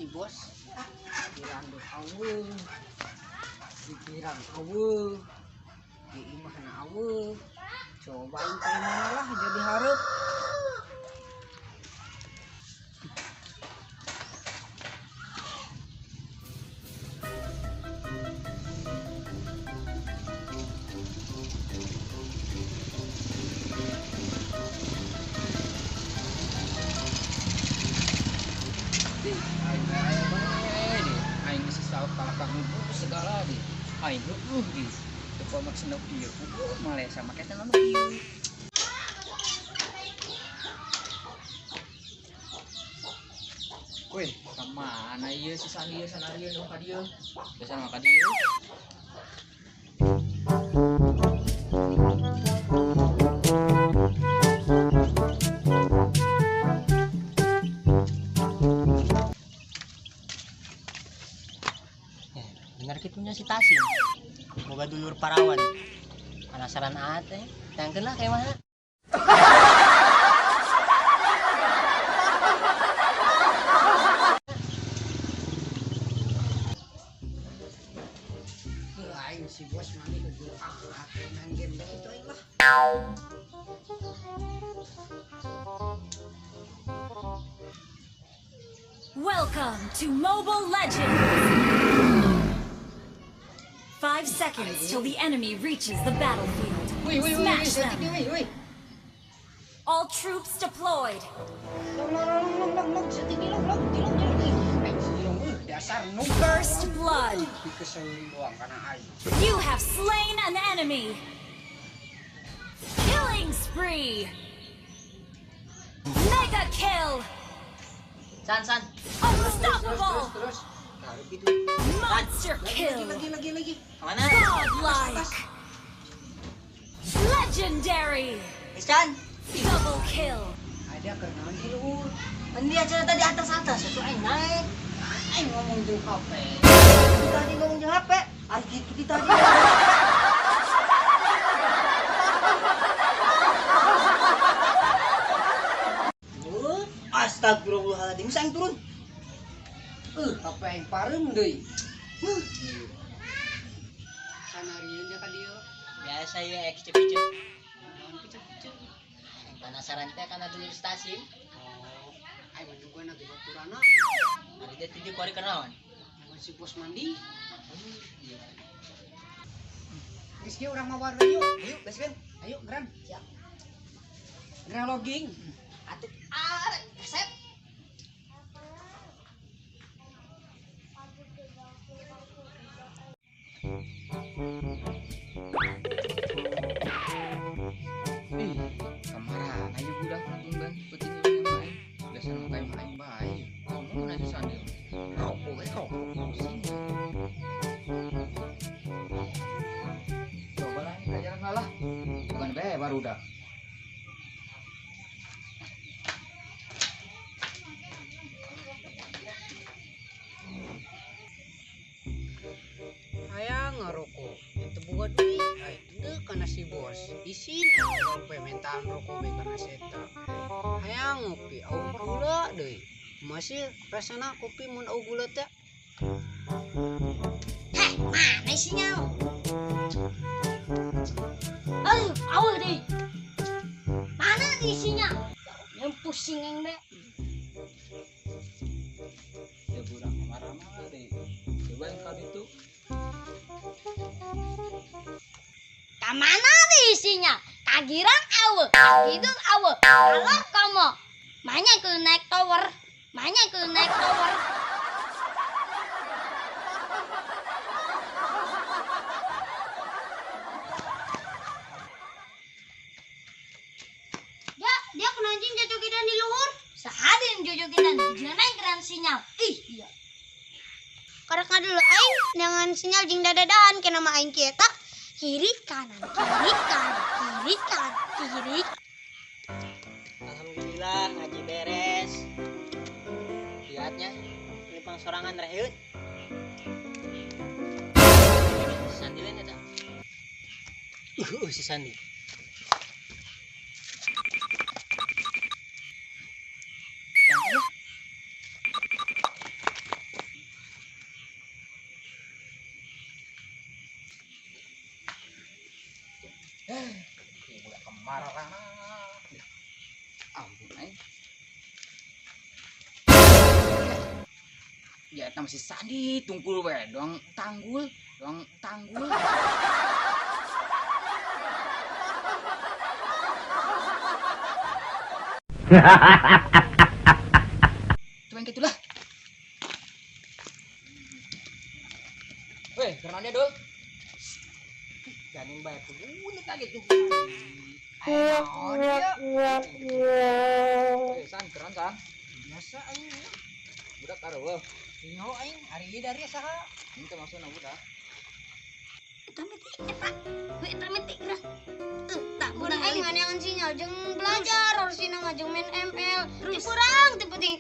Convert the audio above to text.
si bos. Dirandut aweuh. Dipirang aweuh. Diimahna aweuh. Cobain teh lah jadi hareup. Aing geus saut kalakang segala di. Aing di. Teu komak senep ieu. Malesa make teh nu ieu. Weh, kamana ieu si Sandi sanarieu nu ka dieu? Biasa mah ka dieu. Bener kitunya si Tasim. Moga dulur parawan. Penasaran ate, tangkeun lah kayak mana? Aing si bos mani ke main game begitu aing lah. Welcome to Mobile Legends! 5 seconds till the enemy reaches the battlefield. Smash them! All troops deployed! First blood! You have slain an enemy! Killing spree! Mega kill! San. Unstoppable! Monster kill! Mana? Godlike! Legendary! San. Double kill! Ada kenalan di luhur. Andi aja tadi atas itu aing naik. Aing ngomong jeung HP. Tadi ngomong jeung HP. Ari gitu kita tadi. Astagfirullahaladzim, sang turun. HP aing pareum deui. Sanarieu nya ka dieu. Biasa ya XCPC. Penasaran teh kana dulur stasiun. Aing juga na baturana. Ari teh tujuh kori kenaon? Si bos mandi. Geus ge urang mawar yuk. Ayo, gaskeun. Ayo, Gran. Siap. Gran logging. Atuh, kasep. Kamara, ayo budak tumban penting yang main. Biasa main main bae. Ngomong aja sandel. Rokok we rokok. Coba lah, aja ngalah. Bukan bae baru dah. Hayang ngerokok. Itu buat duit. Itu karena si bos. Isin aja pementaan rokok be karena seta. Hayang ngopi au gula deui. Masih rasana kopi mun au gula teh. Heh, mana isinya? Aduh, awal deh. Mana isinya? Yang pusing yang deh. Ya budak marah-marah deh. Coba yang kali itu. Kamana nih isinya? Kagirang awe, kagidung awe. Kalau kamu, banyak ke naik tower, banyak ke naik tower. Ya, dia kena anjing jojogidan di luhur. Sehadin jojogidan, jangan keren sinyal. Ih, iya. Karena dulu aing dengan sinyal jing dadadaan kena mah aing kieu tak. Kiri kanan, kiri kanan, kiri kanan, kiri. Alhamdulillah ngaji beres. Lihatnya ini pangsorangan reheun. Sandi we eta. Si Sandi. Budak kemar lah. Ampun aing. Ya eta masih sandi tungkul we doang tanggul. Cuman gitulah. Weh, karena dia dul. Ganing bayar punya kaget gitu. Ayo dia. San, keren san. Biasa aing. Budak karo. Nyo aing hari ieu dari saha? Ini maksudna budak. Eta meti gerak. Tak pernah aing nganeangan sinyal jeung belajar harus sinang jeung main ML. Di kurang teu penting